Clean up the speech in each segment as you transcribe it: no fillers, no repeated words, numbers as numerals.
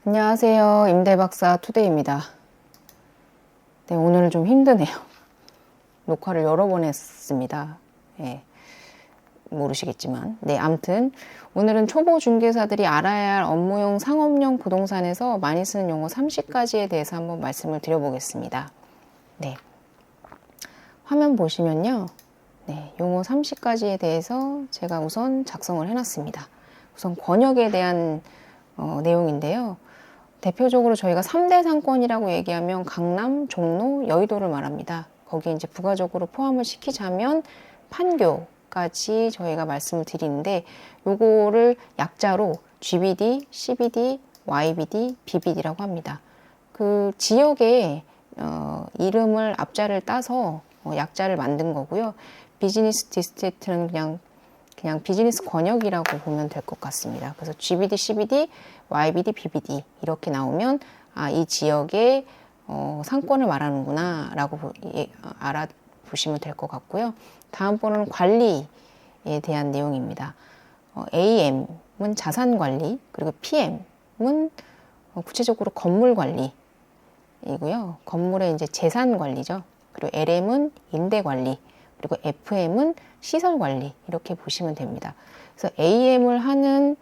안녕하세요. 임대박사 투데이입니다. 네, 오늘은 좀 힘드네요. 녹화를 여러 번 했습니다. 네, 모르시겠지만. 네, 암튼 오늘은 초보 중개사들이 알아야 할 업무용 상업용 부동산에서 많이 쓰는 용어 30가지에 대해서 한번 말씀을 드려보겠습니다. 네, 화면 보시면요. 네, 용어 30가지에 대해서 제가 우선 작성을 해놨습니다. 우선 권역에 대한 내용인데요. 대표적으로 저희가 3대 상권이라고 얘기하면 강남, 종로, 여의도를 말합니다. 거기에 이제 부가적으로 포함을 시키자면 판교까지 저희가 말씀을 드리는데 요거를 약자로 GBD, CBD, YBD, BBD라고 합니다. 그 지역의 이름을 앞자를 따서 약자를 만든 거고요. 비즈니스 디스트릭트는 그냥 비즈니스 권역이라고 보면 될 것 같습니다. 그래서 GBD, CBD, YBD, BBD 이렇게 나오면 이 지역의 상권을 말하는구나 라고 알아보시면 될 것 같고요. 다음번은 관리에 대한 내용입니다. AM은 자산관리, 그리고 PM은 구체적으로 건물관리이고요. 건물의 이제 재산관리죠. 그리고 LM은 임대관리, 그리고 FM은 시설관리 이렇게 보시면 됩니다. 그래서 AM을 하는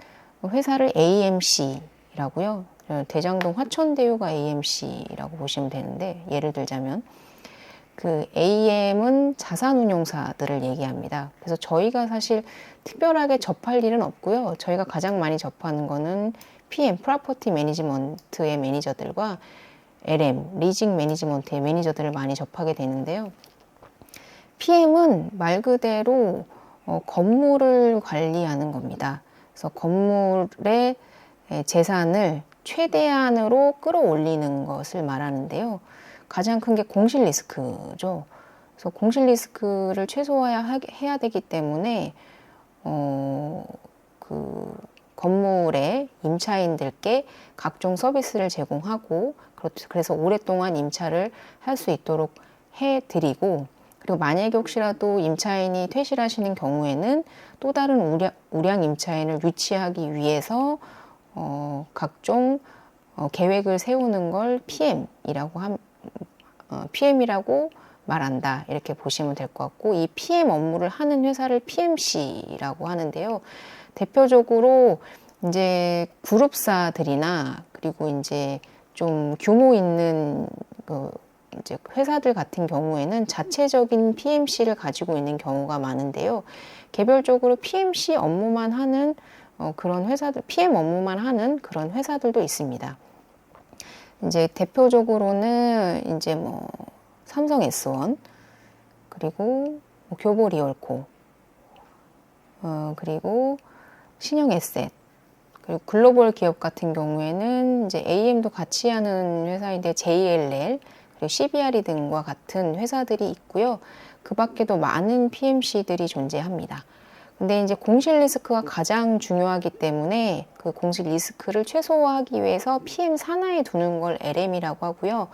회사를 AMC라고요. 대장동 화천대유가 AMC라고 보시면 되는데 예를 들자면 그 AM은 자산운용사들을 얘기합니다. 그래서 저희가 사실 특별하게 접할 일은 없고요. 저희가 가장 많이 접하는 거는 PM, 프로퍼티 매니지먼트의 매니저들과 LM, 리징 매니지먼트의 매니저들을 많이 접하게 되는데요. PM은 말 그대로 건물을 관리하는 겁니다. 그래서 건물의 재산을 최대한으로 끌어올리는 것을 말하는데요. 가장 큰 게 공실 리스크죠. 그래서 공실 리스크를 최소화해야 되기 때문에 그 건물의 임차인들께 각종 서비스를 제공하고 그래서 오랫동안 임차를 할 수 있도록 해드리고 그리고 만약에 혹시라도 임차인이 퇴실하시는 경우에는 또 다른 우량 임차인을 유치하기 위해서 각종 계획을 세우는 걸 PM이라고 말한다. 이렇게 보시면 될 것 같고 이 PM 업무를 하는 회사를 PMC라고 하는데요. 대표적으로 이제 그룹사들이나 그리고 이제 좀 규모 있는 이제 회사들 같은 경우에는 자체적인 PMC를 가지고 있는 경우가 많은데요. 개별적으로 PMC 업무만 하는 그런 회사들, PM 업무만 하는 그런 회사들도 있습니다. 이제 대표적으로는 이제 뭐 삼성 S1 그리고 뭐 교보 리얼코 그리고 신영 에셋 그리고 글로벌 기업 같은 경우에는 이제 AM도 같이 하는 회사인데 JLL 그리고 CBRE 등과 같은 회사들이 있고요. 그 밖에도 많은 PMC들이 존재합니다. 근데 이제 공실 리스크가 가장 중요하기 때문에 그 공실 리스크를 최소화하기 위해서 PM 산하에 두는 걸 LM이라고 하고요.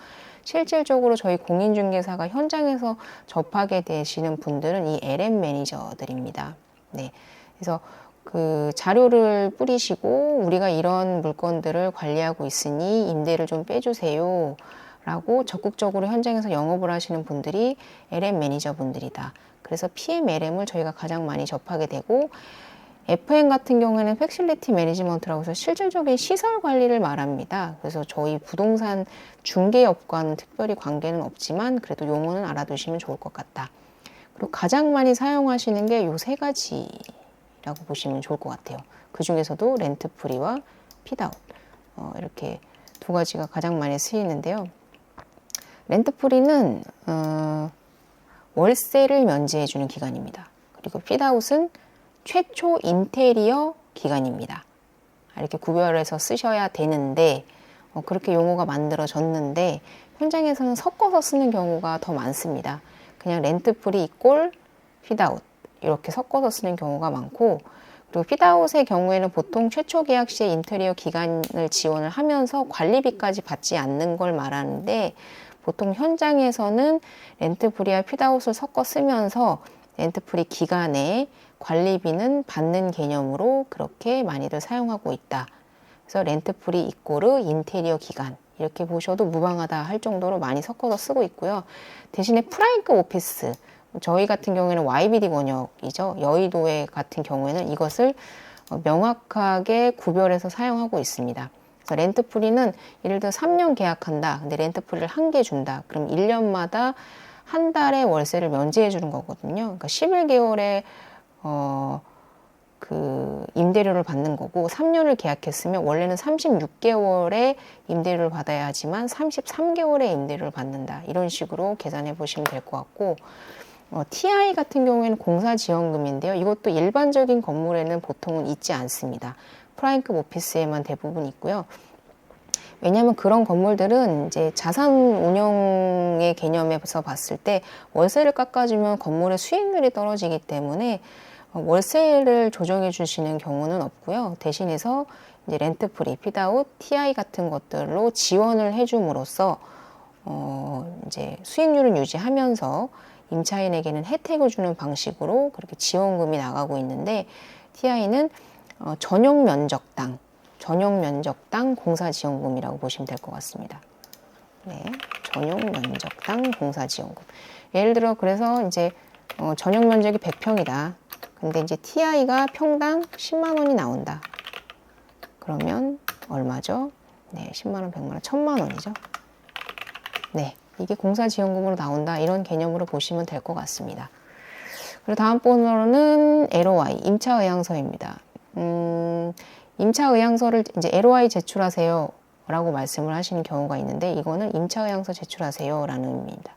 실질적으로 저희 공인중개사가 현장에서 접하게 되시는 분들은 이 LM 매니저들입니다. 네. 그래서 그 자료를 뿌리시고 우리가 이런 물건들을 관리하고 있으니 임대를 좀 빼주세요. 라고 적극적으로 현장에서 영업을 하시는 분들이 LM 매니저 분들이다. 그래서 PM, LM을 저희가 가장 많이 접하게 되고 FM 같은 경우에는 팩실리티 매니지먼트라고 해서 실질적인 시설 관리를 말합니다. 그래서 저희 부동산 중개업과는 특별히 관계는 없지만 그래도 용어는 알아두시면 좋을 것 같다. 그리고 가장 많이 사용하시는 게 요 세 가지라고 보시면 좋을 것 같아요. 그 중에서도 렌트프리와 핏아웃 이렇게 두 가지가 가장 많이 쓰이는데요. 렌트프리는 월세를 면제해주는 기간입니다. 그리고 핏아웃은 최초 인테리어 기간입니다. 이렇게 구별해서 쓰셔야 되는데 그렇게 용어가 만들어졌는데 현장에서는 섞어서 쓰는 경우가 더 많습니다. 그냥 렌트프리 이꼴 핏아웃 이렇게 섞어서 쓰는 경우가 많고 그리고 핏아웃의 경우에는 보통 최초 계약 시에 인테리어 기간을 지원을 하면서 관리비까지 받지 않는 걸 말하는데 보통 현장에서는 렌트프리와 핏아웃을 섞어 쓰면서 렌트프리 기간에 관리비는 받는 개념으로 그렇게 많이들 사용하고 있다. 그래서 렌트프리 이꼬르 인테리어 기간 이렇게 보셔도 무방하다 할 정도로 많이 섞어서 쓰고 있고요. 대신에 프라임급 오피스, 저희 같은 경우에는 YBD 권역이죠. 여의도에 같은 경우에는 이것을 명확하게 구별해서 사용하고 있습니다. 그래서 렌트프리는 예를 들어 3년 계약한다. 근데 렌트프리를 한 개 준다. 그럼 1년마다 한 달의 월세를 면제해 주는 거거든요. 그러니까 11개월에 그 임대료를 받는 거고 3년을 계약했으면 원래는 36개월에 임대료를 받아야 하지만 33개월에 임대료를 받는다. 이런 식으로 계산해 보시면 될 것 같고 TI 같은 경우에는 공사지원금인데요. 이것도 일반적인 건물에는 보통은 있지 않습니다. 프라임급 오피스에만 대부분 있고요. 왜냐하면 그런 건물들은 이제 자산 운영의 개념에서 봤을 때 월세를 깎아주면 건물의 수익률이 떨어지기 때문에 월세를 조정해 주시는 경우는 없고요. 대신해서 이제 렌트프리, 핏아웃, TI 같은 것들로 지원을 해줌으로써 이제 수익률을 유지하면서 임차인에게는 혜택을 주는 방식으로 그렇게 지원금이 나가고 있는데 TI는 전용 면적당 공사지원금이라고 보시면 될 것 같습니다. 네, 전용 면적당 공사지원금. 예를 들어 그래서 이제 전용 면적이 100평이다. 근데 이제 TI가 평당 10만 원이 나온다. 그러면 얼마죠? 네, 10만 원, 100만 원, 1000만 원이죠. 네, 이게 공사지원금으로 나온다. 이런 개념으로 보시면 될 것 같습니다. 그리고 다음 번호로는 LOI, 임차의향서입니다. 임차의향서를 이제 LOI 제출하세요 라고 말씀을 하시는 경우가 있는데 이거는 임차의향서 제출하세요 라는 의미입니다.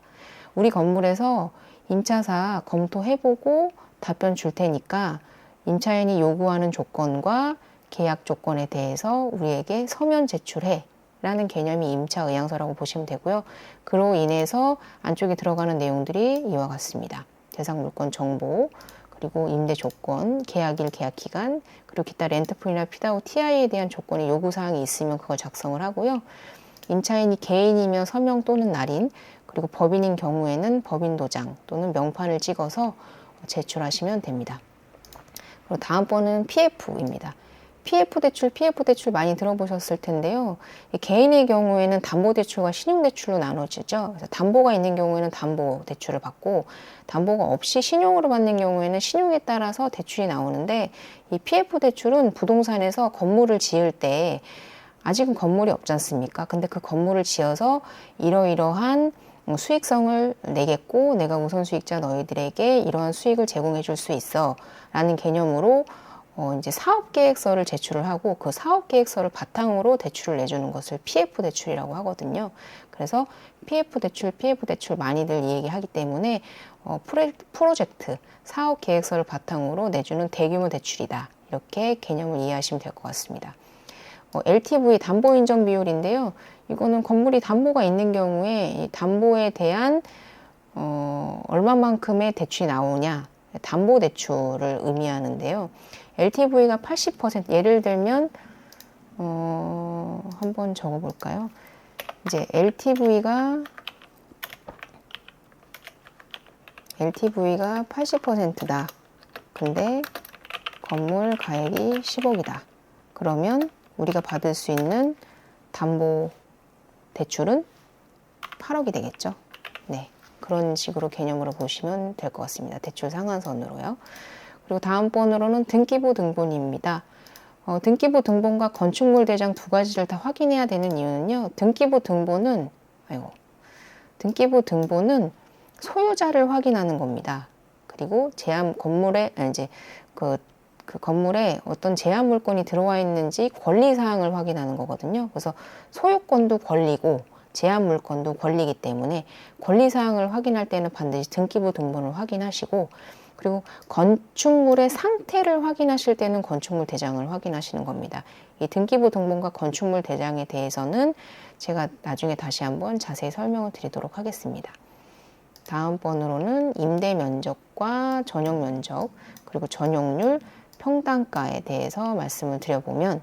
우리 건물에서 임차사 검토해보고 답변 줄 테니까 임차인이 요구하는 조건과 계약 조건에 대해서 우리에게 서면 제출해 라는 개념이 임차의향서라고 보시면 되고요. 그로 인해서 안쪽에 들어가는 내용들이 이와 같습니다. 대상 물건 정보, 그리고 임대 조건, 계약일, 계약기간, 그리고 기타 렌트풀이나 핏아웃, TI에 대한 조건의 요구사항이 있으면 그걸 작성을 하고요. 임차인이 개인이면 서명 또는 날인, 그리고 법인인 경우에는 법인 도장 또는 명판을 찍어서 제출하시면 됩니다. 그리고 다음 번은 PF입니다. PF 대출 많이 들어보셨을 텐데요. 개인의 경우에는 담보대출과 신용대출로 나눠지죠. 그래서 담보가 있는 경우에는 담보대출을 받고 담보가 없이 신용으로 받는 경우에는 신용에 따라서 대출이 나오는데 이 PF 대출은 부동산에서 건물을 지을 때 아직은 건물이 없지 않습니까? 근데 그 건물을 지어서 이러이러한 수익성을 내겠고 내가 우선 수익자 너희들에게 이러한 수익을 제공해 줄 수 있어 라는 개념으로 이제 사업계획서를 제출을 하고 그 사업계획서를 바탕으로 대출을 내주는 것을 PF 대출이라고 하거든요. 그래서 PF 대출 많이들 얘기하기 때문에 프로젝트, 사업계획서를 바탕으로 내주는 대규모 대출이다. 이렇게 개념을 이해하시면 될 것 같습니다. LTV 담보인정 비율인데요. 이거는 건물이 담보가 있는 경우에 이 담보에 대한 얼마만큼의 대출이 나오냐 담보대출을 의미하는데요. LTV가 80%, 예를 들면 한번 적어볼까요? 이제 LTV가 80%다. 근데 건물 가액이 10억이다. 그러면 우리가 받을 수 있는 담보 대출은 8억이 되겠죠. 네, 그런 식으로 개념으로 보시면 될 것 같습니다. 대출 상한선으로요. 그리고 다음 번으로는 등기부 등본입니다. 등기부 등본과 건축물 대장 두 가지를 다 확인해야 되는 이유는요. 등기부 등본은 소유자를 확인하는 겁니다. 그리고 그 건물에 어떤 제한 물건이 들어와 있는지 권리 사항을 확인하는 거거든요. 그래서 소유권도 권리고 제한 물건도 권리이기 때문에 권리 사항을 확인할 때는 반드시 등기부 등본을 확인하시고 그리고 건축물의 상태를 확인하실 때는 건축물 대장을 확인하시는 겁니다. 이 등기부 등본과 건축물 대장에 대해서는 제가 나중에 다시 한번 자세히 설명을 드리도록 하겠습니다. 다음 번으로는 임대 면적과 전용 면적 그리고 전용률, 평당가에 대해서 말씀을 드려보면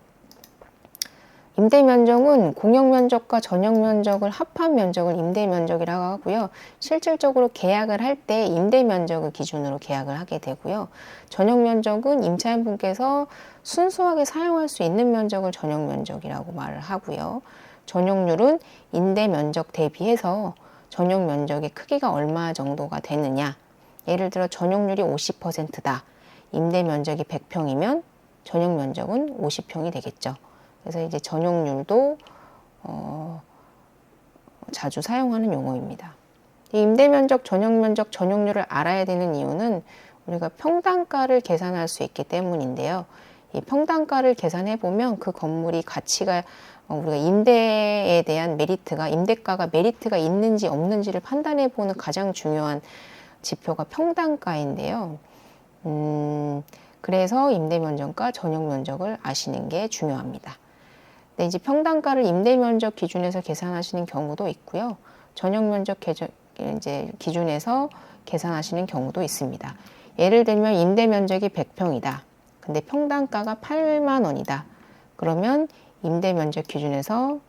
임대 면적은 공용 면적과 전용 면적을 합한 면적을 임대 면적이라고 하고요. 실질적으로 계약을 할 때 임대 면적을 기준으로 계약을 하게 되고요. 전용 면적은 임차인분께서 순수하게 사용할 수 있는 면적을 전용 면적이라고 말을 하고요. 전용률은 임대 면적 대비해서 전용 면적의 크기가 얼마 정도가 되느냐. 예를 들어 전용률이 50%다. 임대 면적이 100평이면 전용 면적은 50평이 되겠죠. 그래서 이제 전용률도 자주 사용하는 용어입니다. 임대 면적, 전용 면적, 전용률을 알아야 되는 이유는 우리가 평당가를 계산할 수 있기 때문인데요. 이 평당가를 계산해 보면 그 건물이 가치가 우리가 임대에 대한 메리트가 임대가가 메리트가 있는지 없는지를 판단해 보는 가장 중요한 지표가 평당가인데요. 그래서 임대 면적과 전용 면적을 아시는 게 중요합니다. 네, 이제 평당가를 임대 면적 기준에서 계산하시는 경우도 있고요. 전용 면적 기준에서 계산하시는 경우도 있습니다. 예를 들면 임대 면적이 100평이다. 근데 평당가가 8만 원이다. 그러면 임대 면적 기준에서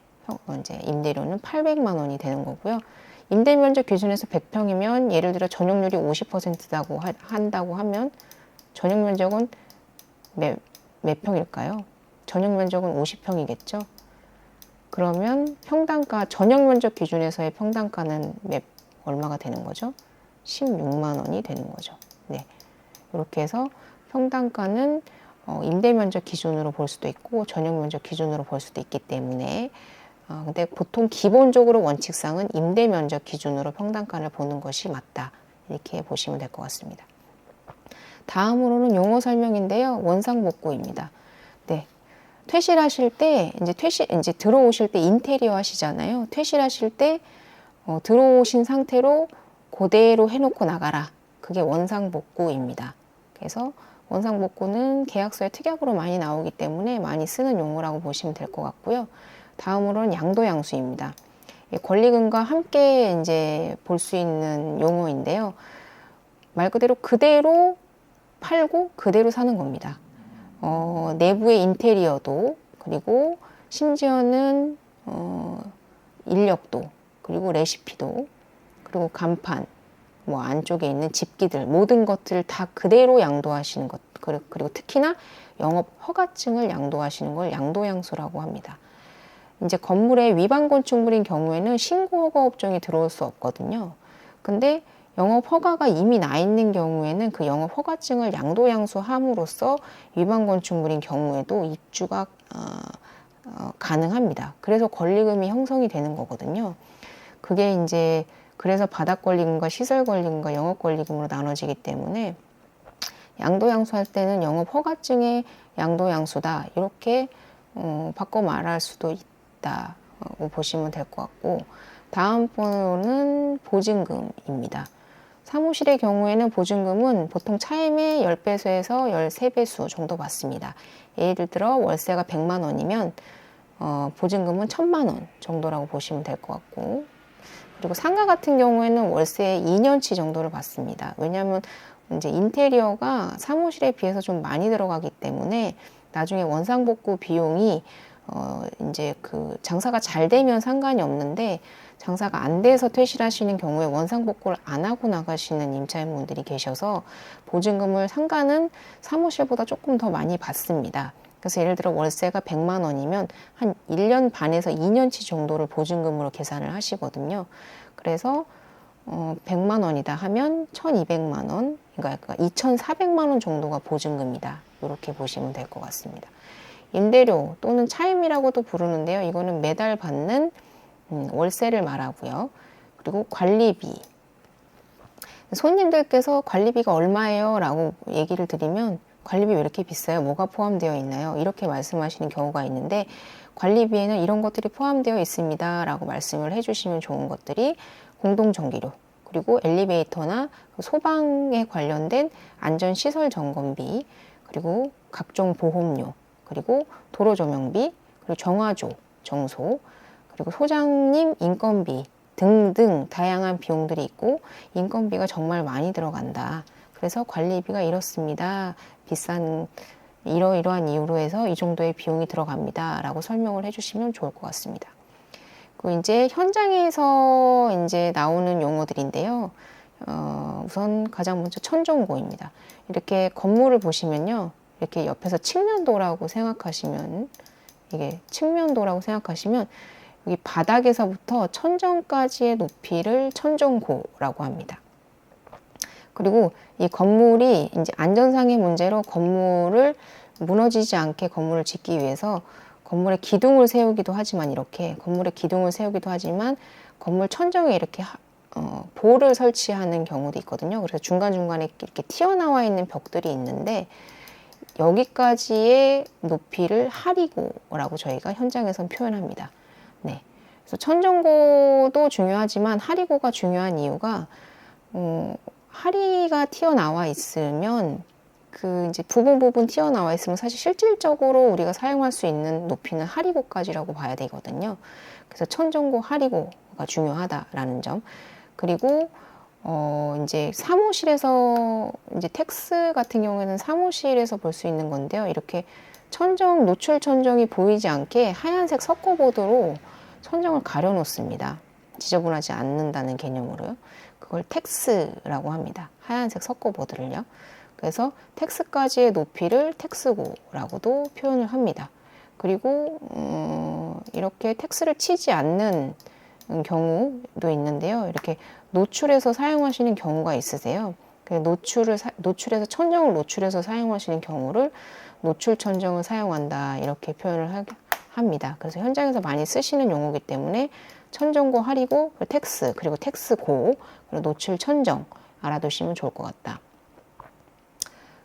이제 임대료는 800만 원이 되는 거고요. 임대 면적 기준에서 100평이면 예를 들어 전용률이 50%라고 한다고 하면 전용 면적은 몇 평일까요? 전용 면적은 50평이겠죠. 그러면 평당가 전용 면적 기준에서의 평당가는 얼마가 되는 거죠? 16만 원이 되는 거죠. 네. 이렇게 해서 평당가는 임대 면적 기준으로 볼 수도 있고 전용 면적 기준으로 볼 수도 있기 때문에 근데 보통 기본적으로 원칙상은 임대 면적 기준으로 평당가를 보는 것이 맞다. 이렇게 보시면 될 것 같습니다. 다음으로는 용어 설명인데요. 원상복구입니다. 네. 퇴실하실 때 이제 들어오실 때 인테리어 하시잖아요. 퇴실하실 때 들어오신 상태로 그대로 해놓고 나가라. 그게 원상복구입니다. 그래서 원상복구는 계약서에 특약으로 많이 나오기 때문에 많이 쓰는 용어라고 보시면 될 것 같고요. 다음으로는 양도양수입니다. 권리금과 함께 이제 볼 수 있는 용어인데요. 말 그대로 그대로 팔고 그대로 사는 겁니다. 내부의 인테리어도 그리고 심지어는 인력도 그리고 레시피도 그리고 간판 뭐 안쪽에 있는 집기들 모든 것들을 다 그대로 양도하시는 것 그리고 특히나 영업 허가증을 양도하시는 걸 양도양수라고 합니다. 이제 건물의 위반 건축물인 경우에는 신고 허가 업종이 들어올 수 없거든요. 근데 영업 허가가 이미 나 있는 경우에는 그 영업 허가증을 양도양수함으로써 위반 건축물인 경우에도 입주가 가능합니다. 그래서 권리금이 형성이 되는 거거든요. 그게 이제 그래서 바닥 권리금과 시설 권리금과 영업 권리금으로 나눠지기 때문에 양도양수할 때는 영업 허가증의 양도양수다 이렇게 바꿔 말할 수도 있다고 보시면 될 것 같고 다음 번호는 보증금입니다. 사무실의 경우에는 보증금은 보통 차임의 10배수에서 13배수 정도 받습니다. 예를 들어 월세가 100만 원이면 보증금은 1000만 원 정도라고 보시면 될 것 같고 그리고 상가 같은 경우에는 월세 2년치 정도를 받습니다. 왜냐하면 이제 인테리어가 사무실에 비해서 좀 많이 들어가기 때문에 나중에 원상복구 비용이 이제 그 장사가 잘 되면 상관이 없는데 장사가 안 돼서 퇴실하시는 경우에 원상복구를 안 하고 나가시는 임차인분들이 계셔서 보증금을 상가는 사무실보다 조금 더 많이 받습니다. 그래서 예를 들어 월세가 100만 원이면 한 1년 반에서 2년치 정도를 보증금으로 계산을 하시거든요. 그래서 100만 원이다 하면 1200만 원, 그러니까 2400만 원 정도가 보증금이다. 이렇게 보시면 될 것 같습니다. 임대료 또는 차임이라고도 부르는데요. 이거는 매달 받는 월세를 말하고요. 그리고 관리비. 손님들께서 관리비가 얼마예요? 라고 얘기를 드리면 관리비 왜 이렇게 비싸요? 뭐가 포함되어 있나요? 이렇게 말씀하시는 경우가 있는데 관리비에는 이런 것들이 포함되어 있습니다. 라고 말씀을 해주시면 좋은 것들이 공동전기료, 그리고 엘리베이터나 소방에 관련된 안전시설 점검비, 그리고 각종 보험료, 그리고 도로조명비, 그리고 정화조, 정소, 그리고 소장님 인건비 등등 다양한 비용들이 있고 인건비가 정말 많이 들어간다. 그래서 관리비가 이렇습니다. 비싼 이러이러한 이유로 해서 이 정도의 비용이 들어갑니다 라고 설명을 해주시면 좋을 것 같습니다. 그리고 이제 현장에서 이제 나오는 용어들인데요. 우선 가장 먼저 천정고입니다. 이렇게 건물을 보시면요. 이렇게 옆에서 측면도라고 생각하시면, 이게 측면도라고 생각하시면 여기 바닥에서부터 천정까지의 높이를 천정고라고 합니다. 그리고 이 건물이 이제 안전상의 문제로 건물을 무너지지 않게 건물을 짓기 위해서 건물에 기둥을 세우기도 하지만, 이렇게 건물에 기둥을 세우기도 하지만 건물 천정에 이렇게 볼을 설치하는 경우도 있거든요. 그래서 중간중간에 이렇게 튀어나와 있는 벽들이 있는데 여기까지의 높이를 하리고라고 저희가 현장에선 표현합니다. 네. 그래서 천정고도 중요하지만 하리고가 중요한 이유가 하리가 튀어나와 있으면 그 이제 부분 튀어나와 있으면 사실 실질적으로 우리가 사용할 수 있는 높이는 하리고까지라고 봐야 되거든요. 그래서 천정고 하리고가 중요하다라는 점. 그리고 이제 사무실에서 이제 텍스 같은 경우에는 사무실에서 볼 수 있는 건데요. 이렇게 천정, 노출 천정이 보이지 않게 하얀색 석고보드로 천정을 가려 놓습니다. 지저분하지 않는다는 개념으로요. 그걸 텍스라고 합니다. 하얀색 석고보드를요. 그래서 텍스까지의 높이를 텍스고라고도 표현을 합니다. 그리고 이렇게 텍스를 치지 않는 경우도 있는데요. 이렇게 노출해서 사용하시는 경우가 있으세요. 노출해서 천정을 노출해서 사용하시는 경우를 노출 천정을 사용한다 이렇게 표현을 합니다. 그래서 현장에서 많이 쓰시는 용어이기 때문에 천정고 하리고 텍스 그리고 텍스고 그리고 노출 천정 알아두시면 좋을 것 같다.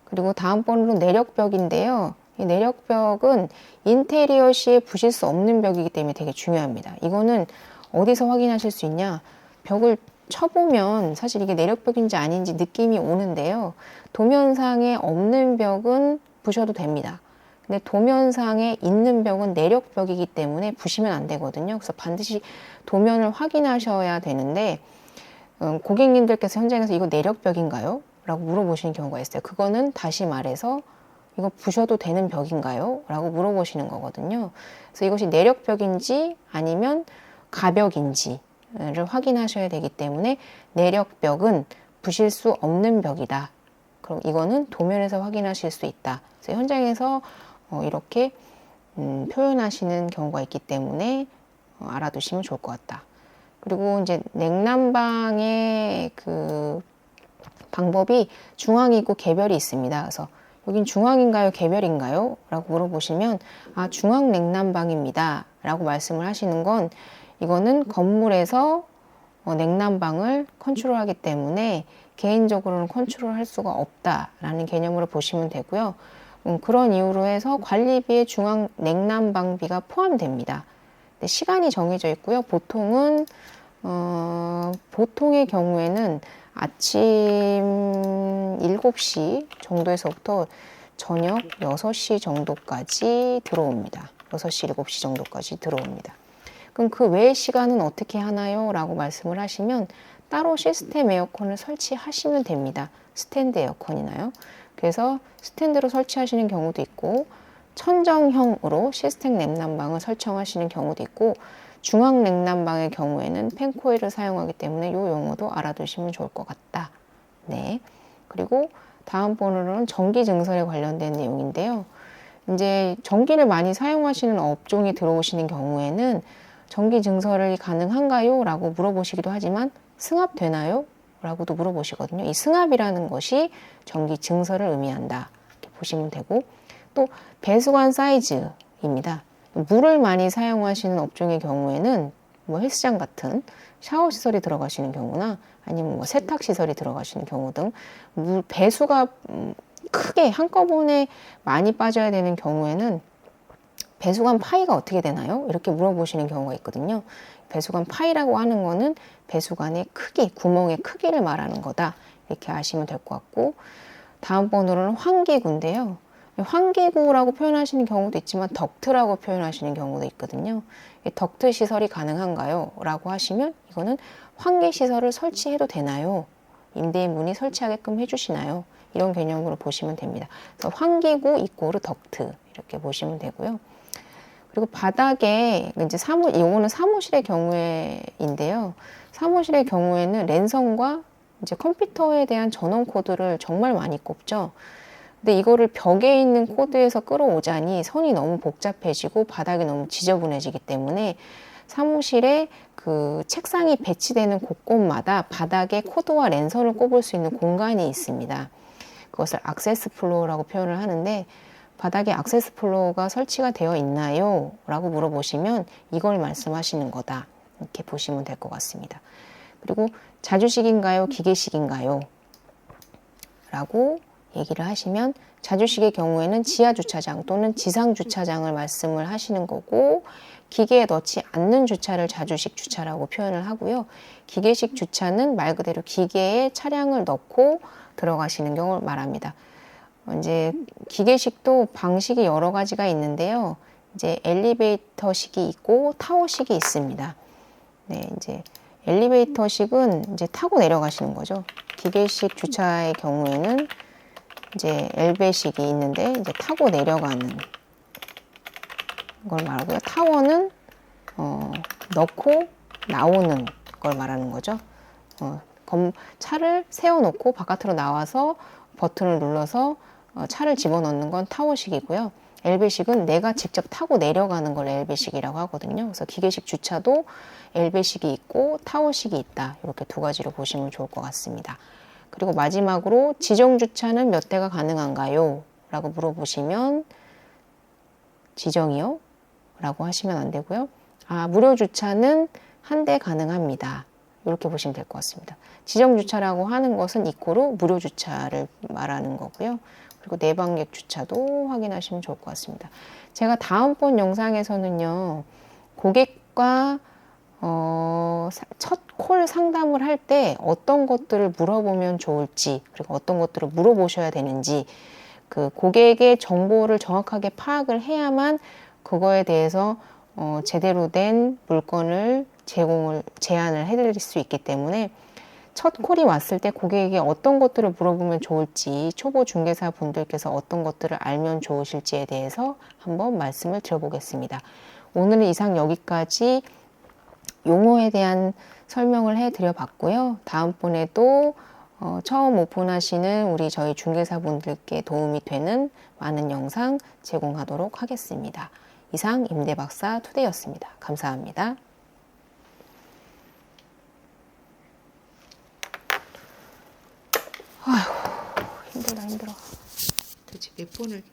그리고 다음번으로 내력벽인데요. 이 내력벽은 인테리어 시에 부실 수 없는 벽이기 때문에 되게 중요합니다. 이거는 어디서 확인하실 수 있냐? 벽을 쳐보면 사실 이게 내력벽인지 아닌지 느낌이 오는데요. 도면상에 없는 벽은 부셔도 됩니다. 근데 도면상에 있는 벽은 내력벽이기 때문에 부시면 안 되거든요. 그래서 반드시 도면을 확인하셔야 되는데 고객님들께서 현장에서 이거 내력벽인가요? 라고 물어보시는 경우가 있어요. 그거는 다시 말해서 이거 부셔도 되는 벽인가요? 라고 물어보시는 거거든요. 그래서 이것이 내력벽인지 아니면 가벽인지를 확인하셔야 되기 때문에 내력벽은 부실 수 없는 벽이다. 그럼 이거는 도면에서 확인하실 수 있다. 그래서 현장에서 이렇게 표현하시는 경우가 있기 때문에 알아두시면 좋을 것 같다. 그리고 이제 냉난방의 그 방법이 중앙이고 개별이 있습니다. 그래서 여긴 중앙인가요? 개별인가요? 라고 물어보시면 중앙 냉난방입니다. 라고 말씀을 하시는 건 이거는 건물에서 냉난방을 컨트롤하기 때문에 개인적으로는 컨트롤할 수가 없다라는 개념으로 보시면 되고요. 그런 이유로 해서 관리비에 중앙 냉난방비가 포함됩니다. 시간이 정해져 있고요. 보통의 경우에는 아침 7시 정도에서부터 저녁 6시 정도까지 들어옵니다. 6시, 7시 정도까지 들어옵니다. 그럼 그 외의 시간은 어떻게 하나요? 라고 말씀을 하시면 따로 시스템 에어컨을 설치하시면 됩니다. 스탠드 에어컨이나요. 그래서 스탠드로 설치하시는 경우도 있고 천정형으로 시스템 냉난방을 설정하시는 경우도 있고 중앙 냉난방의 경우에는 팬코일을 사용하기 때문에 이 용어도 알아두시면 좋을 것 같다. 네. 그리고 다음 번호는 전기 증설에 관련된 내용인데요. 이제 전기를 많이 사용하시는 업종이 들어오시는 경우에는 전기 증설이 가능한가요? 라고 물어보시기도 하지만 승합되나요? 라고도 물어보시거든요. 이 승합이라는 것이 전기 증설을 의미한다. 이렇게 보시면 되고 또 배수관 사이즈입니다. 물을 많이 사용하시는 업종의 경우에는 뭐 헬스장 같은 샤워 시설이 들어가시는 경우나 아니면 뭐 세탁 시설이 들어가시는 경우 등 물 배수가 크게 한꺼번에 많이 빠져야 되는 경우에는 배수관 파이가 어떻게 되나요? 이렇게 물어보시는 경우가 있거든요. 배수관 파이라고 하는 거는 배수관의 크기, 구멍의 크기를 말하는 거다. 이렇게 아시면 될 것 같고 다음 번호로는 환기구인데요. 환기구라고 표현하시는 경우도 있지만 덕트라고 표현하시는 경우도 있거든요. 덕트 시설이 가능한가요? 라고 하시면 이거는 환기 시설을 설치해도 되나요? 임대인분이 설치하게끔 해주시나요? 이런 개념으로 보시면 됩니다. 그래서 환기구 이꼬르 덕트 이렇게 보시면 되고요. 그리고 바닥에 이제 이거는 사무실의 경우에인데요. 사무실의 경우에는 랜선과 이제 컴퓨터에 대한 전원 코드를 정말 많이 꼽죠. 근데 이거를 벽에 있는 코드에서 끌어오자니 선이 너무 복잡해지고 바닥이 너무 지저분해지기 때문에 사무실에 그 책상이 배치되는 곳곳마다 바닥에 코드와 랜선을 꼽을 수 있는 공간이 있습니다. 그것을 액세스 플로어라고 표현을 하는데, 바닥에 액세스 플로어가 설치가 되어 있나요? 라고 물어보시면 이걸 말씀하시는 거다, 이렇게 보시면 될 것 같습니다. 그리고 자주식인가요? 기계식인가요? 라고 얘기를 하시면, 자주식의 경우에는 지하 주차장 또는 지상 주차장을 말씀을 하시는 거고, 기계에 넣지 않는 주차를 자주식 주차라고 표현을 하고요. 기계식 주차는 말 그대로 기계에 차량을 넣고 들어가시는 경우를 말합니다. 이제 기계식도 방식이 여러 가지가 있는데요. 이제 엘리베이터식이 있고 타워식이 있습니다. 네, 이제 엘리베이터식은 이제 타고 내려가시는 거죠. 기계식 주차의 경우에는 이제 엘베식이 있는데 이제 타고 내려가는 걸 말하고요. 타워는 넣고 나오는 걸 말하는 거죠. 차를 세워놓고 바깥으로 나와서 버튼을 눌러서 차를 집어넣는 건 타워식이고요. 엘베식은 내가 직접 타고 내려가는 걸 엘베식이라고 하거든요. 그래서 기계식 주차도 엘베식이 있고 타워식이 있다. 이렇게 두 가지로 보시면 좋을 것 같습니다. 그리고 마지막으로 지정 주차는 몇 대가 가능한가요? 라고 물어보시면 지정이요? 라고 하시면 안 되고요. 무료 주차는 한 대 가능합니다. 이렇게 보시면 될 것 같습니다. 지정 주차라고 하는 것은 이코로 무료 주차를 말하는 거고요. 그리고 내방객 주차도 확인하시면 좋을 것 같습니다. 제가 다음번 영상에서는요, 고객과 첫 콜 상담을 할 때 어떤 것들을 물어보면 좋을지, 그리고 어떤 것들을 물어보셔야 되는지, 그 고객의 정보를 정확하게 파악을 해야만 그거에 대해서 제대로 된 물건을 제안을 해드릴 수 있기 때문에, 첫 콜이 왔을 때 고객에게 어떤 것들을 물어보면 좋을지, 초보 중개사 분들께서 어떤 것들을 알면 좋으실지에 대해서 한번 말씀을 드려보겠습니다. 오늘은 이상 여기까지 용어에 대한 설명을 해드려 봤고요. 다음번에도 처음 오픈하시는 저희 중개사 분들께 도움이 되는 많은 영상 제공하도록 하겠습니다. 이상 임대박사 투데이였습니다. 감사합니다. 아휴, 힘들어. 도대체 몇 번을